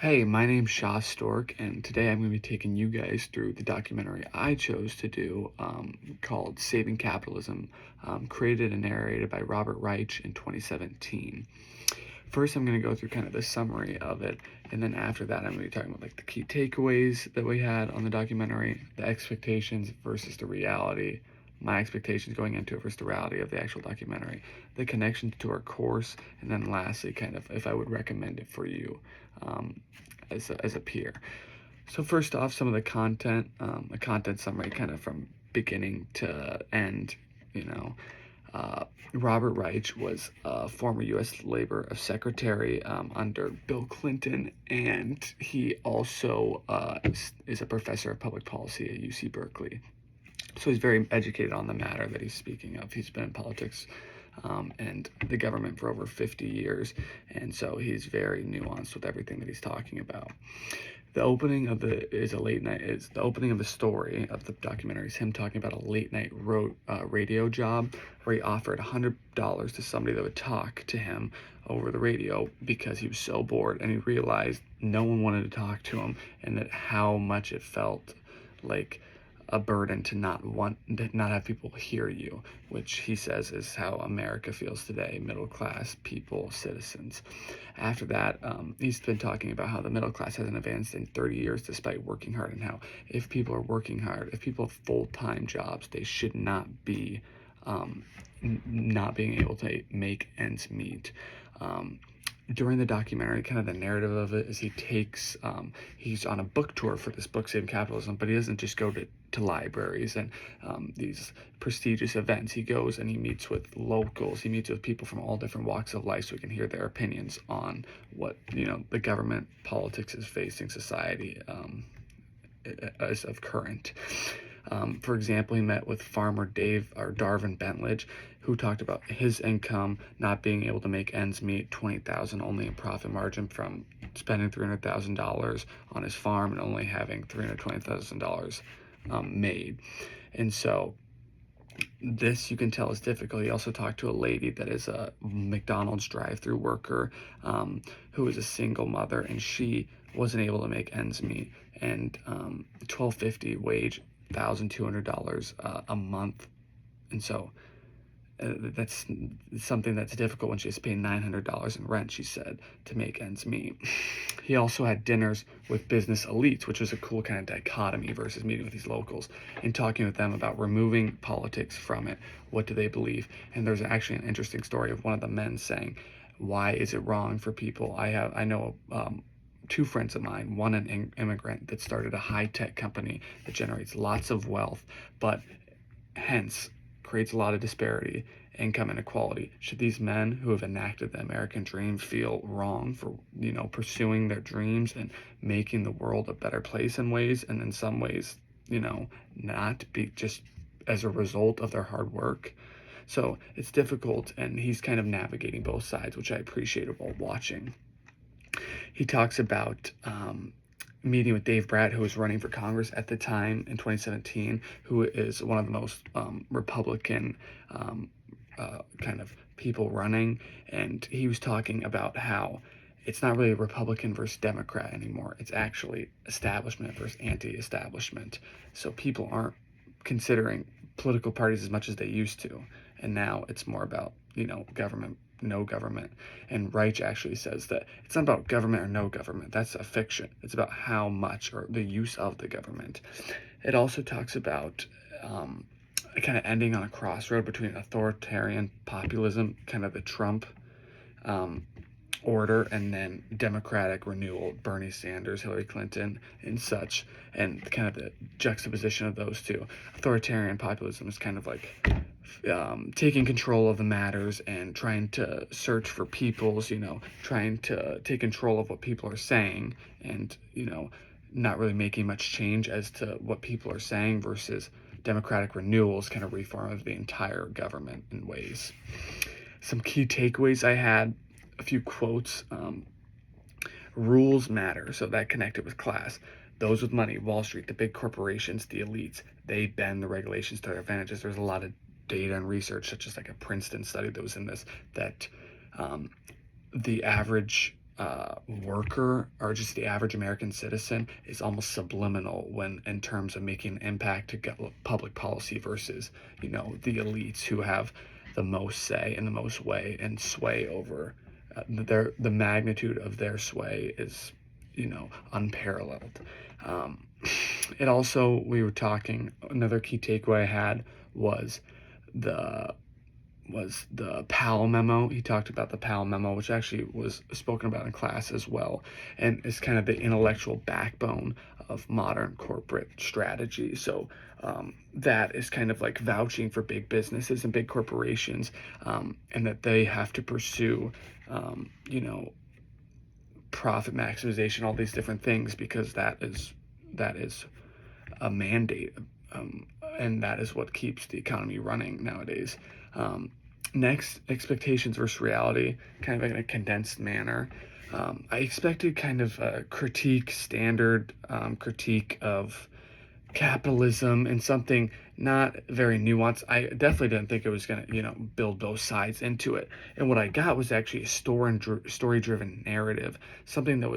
Hey, my name's Shaw Stork, and today I'm going to be taking you guys through the documentary I chose to do called Saving Capitalism, created and narrated by Robert Reich in 2017. First, I'm going to go through kind of the summary of it, and then after that, I'm going to be talking about like the key takeaways that we had on the documentary, the expectations versus the reality, my expectations going into it versus the reality of the actual documentary, the connections to our course, and then lastly, kind of if I would recommend it for you um, as a peer. So first off, some of the content, a content summary kind of from beginning to end, you know. Robert Reich was a former U.S. Labor Secretary under Bill Clinton, and he also is a professor of public policy at UC Berkeley. So he's very educated on the matter that he's speaking of. He's been in politics and the government for over 50 years, and so he's very nuanced with everything that he's talking about. The opening of the opening of the story of the documentary is him talking about a late night radio job where he offered $100 to somebody that would talk to him over the radio because he was so bored, and he realized no one wanted to talk to him, and that how much it felt like a burden to not have people hear you, which he says is how America feels today, middle class people, citizens. After that, he's been talking about how the middle class hasn't advanced in 30 years despite working hard, and how if people are working hard, if people have full-time jobs, they should not be not being able to make ends meet. During the documentary, kind of the narrative of it is he's on a book tour for this book, Saving Capitalism, but he doesn't just go to libraries and these prestigious events. He goes and he meets with locals. He meets with people from all different walks of life so he can hear their opinions on what, the government politics is facing society as of current. For example, he met with farmer Darvin Bentledge, who talked about his income not being able to make ends meet, $20,000 only in profit margin from spending $300,000 on his farm and only having $320,000 made. And so this, you can tell, is difficult. He also talked to a lady that is a McDonald's drive-through worker who is a single mother, and she wasn't able to make ends meet, and $12.50 wage, $1,200 a month. And so that's something that's difficult when she has to pay $900 in rent, she said, to make ends meet. He also had dinners with business elites, which was a cool kind of dichotomy versus meeting with these locals and talking with them about removing politics from it. What do they believe? And there's actually an interesting story of one of the men saying, why is it wrong for people? I know two friends of mine, one an immigrant that started a high-tech company that generates lots of wealth, but hence creates a lot of disparity, income inequality. Should these men who have enacted the American dream feel wrong for, pursuing their dreams and making the world a better place in ways, and in some ways, not be just as a result of their hard work? So it's difficult, and he's kind of navigating both sides, which I appreciated while watching. He talks about meeting with Dave Bratt, who was running for Congress at the time in 2017, who is one of the most Republican kind of people running. And he was talking about how it's not really Republican versus Democrat anymore. It's actually establishment versus anti-establishment. So people aren't considering political parties as much as they used to. And now it's more about, government, no government. And Reich actually says that it's not about government or no government. That's a fiction. It's about how much, or the use of the government. It also talks about kind of ending on a crossroad between authoritarian populism, kind of the Trump order, and then democratic renewal, Bernie Sanders, Hillary Clinton, and such, and kind of the juxtaposition of those two. Authoritarian populism is kind of like taking control of the matters and trying to search for people's, trying to take control of what people are saying, and, not really making much change as to what people are saying, versus democratic renewals, kind of reform of the entire government in ways. Some key takeaways I had, a few quotes. Rules matter, so that connected with class. Those with money, Wall Street, the big corporations, the elites, they bend the regulations to their advantages. There's a lot of data and research, such as like a Princeton study that was in this, that the average worker or just the average American citizen is almost subliminal when in terms of making an impact to get public policy versus, the elites who have the most say and the most way and sway over the magnitude of their sway is, unparalleled. Um, it also, we were talking, another key takeaway I had was the the Powell memo. He talked about the Powell memo, which actually was spoken about in class as well, and is kind of the intellectual backbone of modern corporate strategy. So that is kind of like vouching for big businesses and big corporations, and that they have to pursue, you know, profit maximization, all these different things, because that is a mandate, and that is what keeps the economy running nowadays. Um, Next, expectations versus reality, kind of in a condensed manner. I expected kind of a standard critique of capitalism and something not very nuanced. I definitely didn't think it was going to, build both sides into it. And what I got was actually a story-driven narrative, something it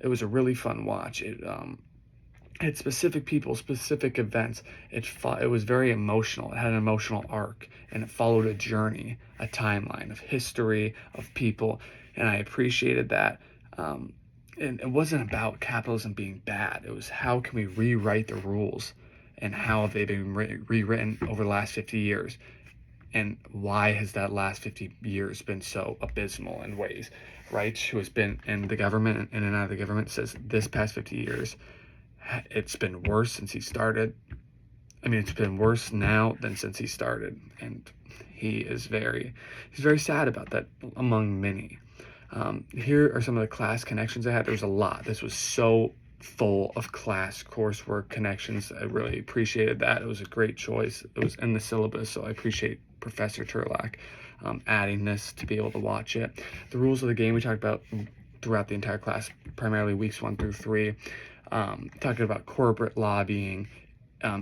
was a really fun watch. It had specific people, specific events. It was very emotional. It had an emotional arc, and it followed a journey, a timeline of history, of people, and I appreciated that. And it wasn't about capitalism being bad. It was how can we rewrite the rules, and how have they been rewritten over the last 50 years, and why has that last 50 years been so abysmal in ways. Reich, who has been in the government, in and out of the government, says this past 50 years it's been worse since he started. I mean, it's been worse now than since he started, and he's very sad about that, among many. Here are some of the class connections I had. There was a lot. This was so full of class coursework connections. I really appreciated that. It was a great choice. It was in the syllabus, so I appreciate Professor Turlock adding this to be able to watch it. The rules of the game we talked about throughout the entire class, primarily weeks 1 through 3. Talking about corporate lobbying,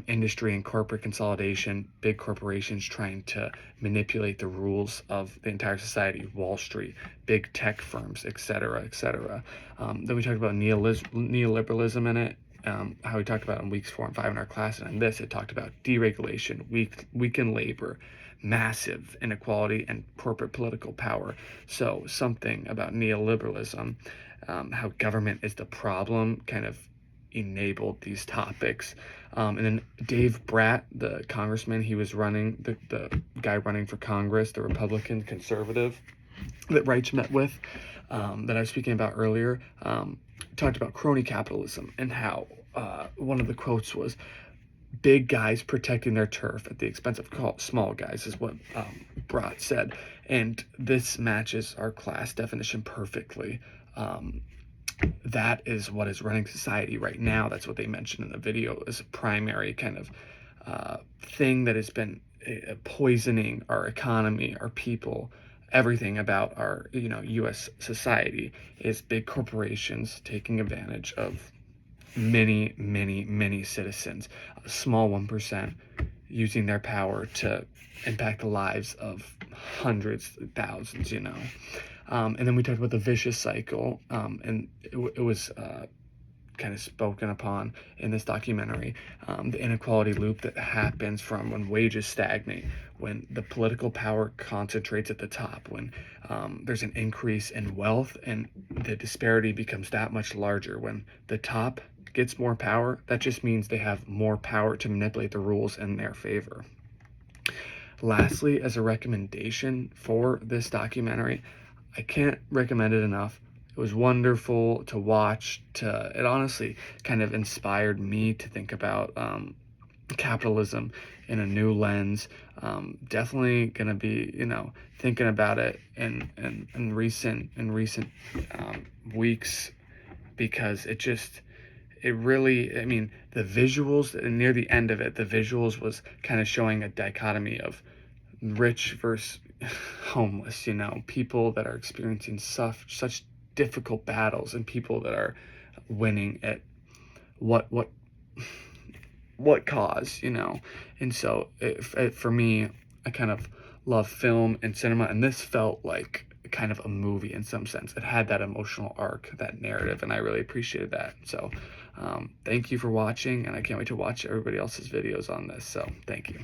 industry and corporate consolidation, big corporations trying to manipulate the rules of the entire society, Wall Street, big tech firms, etc., etc. Then we talked about neoliberalism in it, how we talked about in weeks 4 and 5 in our class, and in this it talked about deregulation, weakened labor, massive inequality, and corporate political power. So something about neoliberalism, how government is the problem, kind of enabled these topics. And then Dave Bratt, the congressman, he was running, the guy running for Congress, the Republican conservative that Reich met with, that I was speaking about earlier, talked about crony capitalism, and how one of the quotes was, big guys protecting their turf at the expense of small guys, is what Bratt said. And this matches our class definition perfectly. That is what is running society right now. That's what they mentioned in the video as a primary kind of thing that has been poisoning our economy, our people, everything about our U.S. society, is big corporations taking advantage of many, many, many citizens, a small 1%, using their power to impact the lives of hundreds, thousands, And then we talked about the vicious cycle, and it was kind of spoken upon in this documentary, the inequality loop that happens from when wages stagnate, when the political power concentrates at the top, when there's an increase in wealth, and the disparity becomes that much larger. When the top gets more power, that just means they have more power to manipulate the rules in their favor. Lastly, as a recommendation for this documentary, I can't recommend it enough. It was wonderful to watch. It honestly kind of inspired me to think about capitalism in a new lens. Definitely gonna be, thinking about it in recent weeks, because it really, I mean, the visuals, near the end of it, the visuals was kind of showing a dichotomy of rich versus homeless, people that are experiencing such difficult battles, and people that are winning at what cause, And so for me, I kind of love film and cinema, and this felt like kind of a movie in some sense. It had that emotional arc, that narrative, and I really appreciated that. So thank you for watching, and I can't wait to watch everybody else's videos on this. So thank you.